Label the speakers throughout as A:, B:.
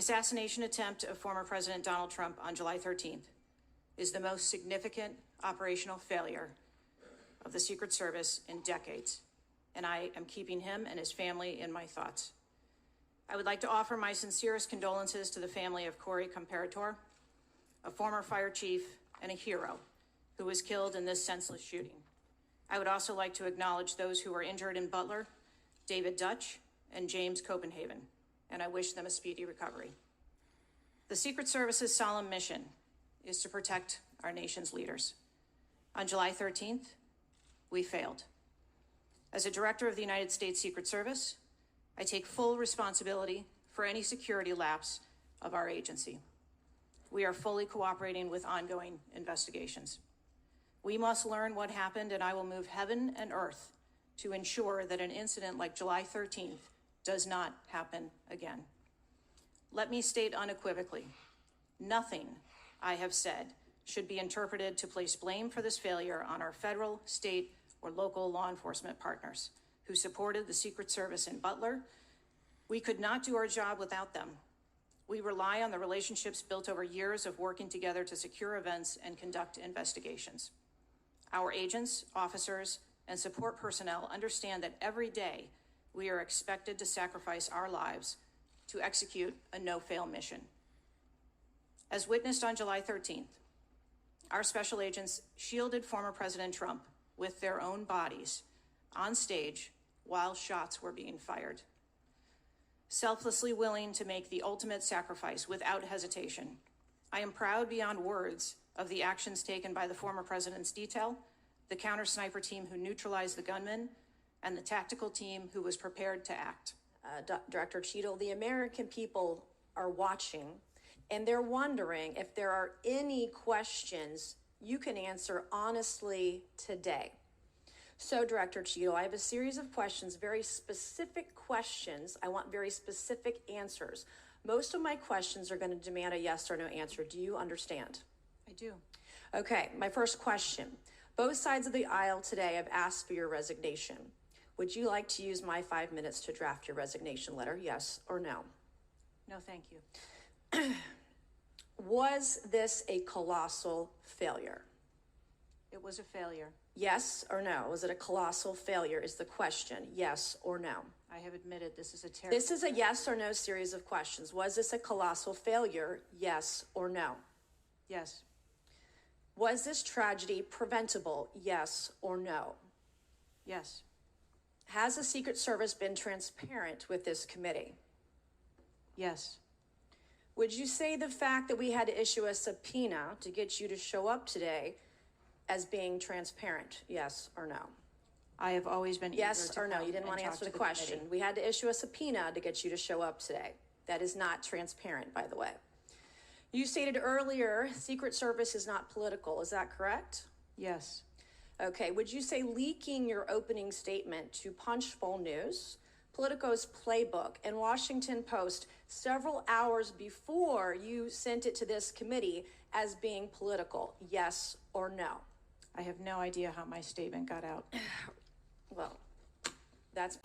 A: assassination attempt of former President Donald Trump on July 13th is the most significant operational failure of the Secret Service in decades, and I am keeping him and his family in my thoughts. I would like to offer my sincerest condolences to the family of Corey Comparator, a former fire chief and a hero who was killed in this senseless shooting. I would also like to acknowledge those who were injured in Butler, David Dutch and James Copenhagen, and I wish them a speedy recovery. The Secret Service's solemn mission is to protect our nation's leaders. On July 13th, we failed. As a director of the United States Secret Service, I take full responsibility for any security lapse of our agency. We are fully cooperating with ongoing investigations. We must learn what happened, and I will move heaven and earth to ensure that an incident like July 13th does not happen again. Let me state unequivocally, nothing I have said should be interpreted to place blame for this failure on our federal, state, or local law enforcement partners who supported the Secret Service in Butler. We could not do our job without them. We rely on the relationships built over years of working together to secure events and conduct investigations. Our agents, officers, and support personnel understand that every day we are expected to sacrifice our lives to execute a no-fail mission. As witnessed on July 13th, our special agents shielded former President Trump with their own bodies on stage while shots were being fired. Selflessly willing to make the ultimate sacrifice without hesitation, I am proud beyond words of the actions taken by the former president's detail, the counter-sniper team who neutralized the gunman, and the tactical team who was prepared to act.
B: Director Cheatle, the American people are watching, and they're wondering if there are any questions you can answer honestly today. So, Director Cheatle, I have a series of questions, very specific questions. I want very specific answers. Most of my questions are going to demand a yes or no answer. Do you understand?
A: I do.
B: Okay, my first question. Both sides of the aisle today have asked for your resignation. Would you like to use my 5 minutes to draft your resignation letter, yes or no?
A: No, thank you.
B: Was this a colossal failure?
A: It was a failure.
B: Yes or no? Was it a colossal failure is the question, yes or no?
A: I have admitted this is a terrible...
B: This is a yes or no series of questions. Was this a colossal failure, yes or no?
A: Yes.
B: Was this tragedy preventable, yes or no?
A: Yes.
B: Has the Secret Service been transparent with this committee?
A: Yes.
B: Would you say the fact that we had to issue a subpoena to get you to show up today as being transparent, yes or no?
A: I have always been
B: yes or no. You didn't want to answer the question. We had to issue a subpoena to get you to show up today. That is not transparent, by the way. You stated earlier, Secret Service is not political. Is that correct?
A: Yes.
B: Okay. Would you say leaking your opening statement to Punchbowl News, Politico's Playbook, and Washington Post several hours before you sent it to this committee as being political, yes or no?
A: I have no idea how my statement got out.
B: Well, that's...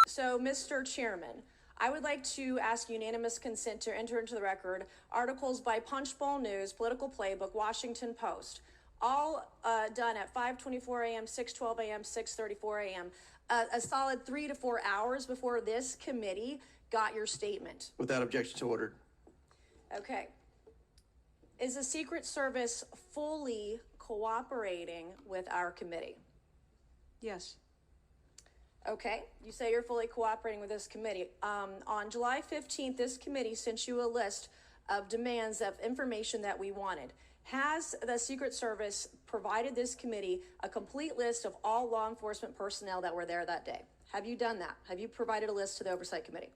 B: So, Mr. Chairman, I would like to ask unanimous consent to enter into the record articles by Punchbowl News, Political Playbook, Washington Post, all done at 5:24 a.m., 6:12 a.m., 6:34 a.m., a solid 3 to 4 hours before this committee got your statement.
C: Without objection, so ordered.
B: Okay. Is the Secret Service fully cooperating with our committee?
A: Yes.
B: Okay, you say you're fully cooperating with this committee. On July 15th, this committee sent you a list of demands of information that we wanted. Has the Secret Service provided this committee a complete list of all law enforcement personnel that were there that day? Have you done that? Have you provided a list to the Oversight Committee?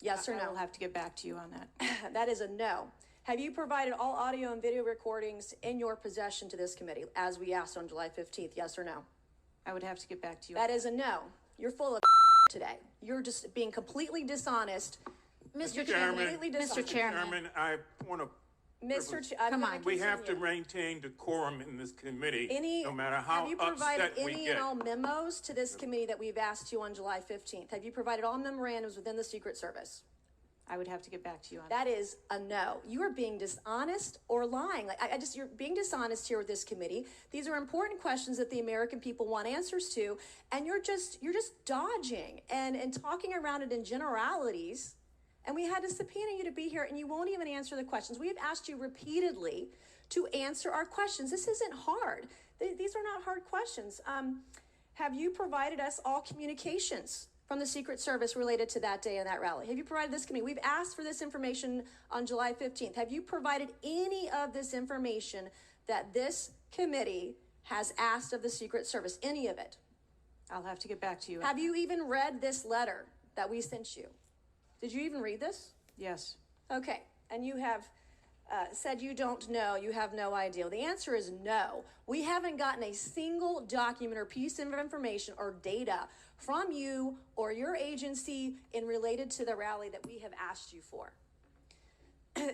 B: Yes or no?
A: I will have to get back to you on that.
B: That is a no. Have you provided all audio and video recordings in your possession to this committee, as we asked on July 15th, yes or no?
A: I would have to get back to you.
B: That is a no. You're full of today. You're just being completely dishonest.
D: Mr. Chairman,
B: Mr.
D: Chairman, I want to...
B: Come on.
D: We have to maintain decorum in this committee, no matter how upset we get.
B: Have you provided any and all memos to this committee that we've asked you on July 15th? Have you provided all memorandums within the Secret Service?
A: I would have to get back to you on
B: That is a no. You are being dishonest or lying. Like you're being dishonest here with this committee. These are important questions that the American people want answers to, and you're just dodging and talking around it in generalities. And we had to subpoena you to be here, and you won't even answer the questions. We have asked you repeatedly to answer our questions. This isn't hard. These are not hard questions. Have you provided us all communications from the Secret Service related to that day and that rally? Have you provided this committee? We've asked for this information on July 15th. Have you provided any of this information that this committee has asked of the Secret Service? Any of it?
A: I'll have to get back to you.
B: Have you even read this letter that we sent you? Did you even read this?
A: Yes.
B: Okay. And you have said you don't know, you have no idea. The answer is no. We haven't gotten a single document or piece of information or data from you or your agency in related to the rally that we have asked you for.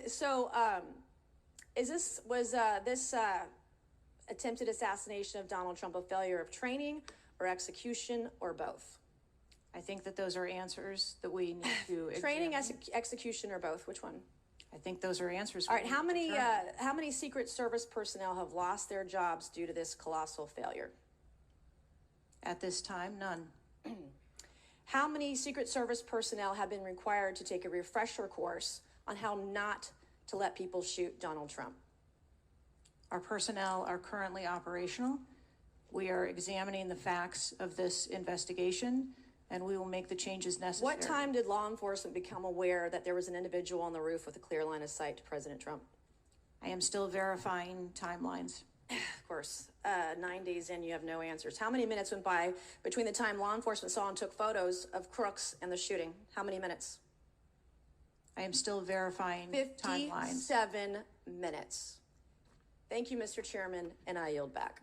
B: So, was this attempted assassination of Donald Trump a failure of training or execution or both?
A: I think that those are answers that we need to
B: Training,
A: examine.
B: execution, or both? Which one?
A: I think those are answers.
B: All right. How many Secret Service personnel have lost their jobs due to this colossal failure?
A: At this time, none.
B: How many Secret Service personnel have been required to take a refresher course on how not to let people shoot Donald Trump?
A: Our personnel are currently operational. We are examining the facts of this investigation, and we will make the changes necessary.
B: What time did law enforcement become aware that there was an individual on the roof with a clear line of sight to President Trump?
A: I am still verifying timelines.
B: Of course, 9 days in, you have no answers. How many minutes went by between the time law enforcement saw and took photos of crooks and the shooting? How many minutes?
A: I am still verifying timelines.
B: 57 minutes. Thank you, Mr. Chairman, and I yield back.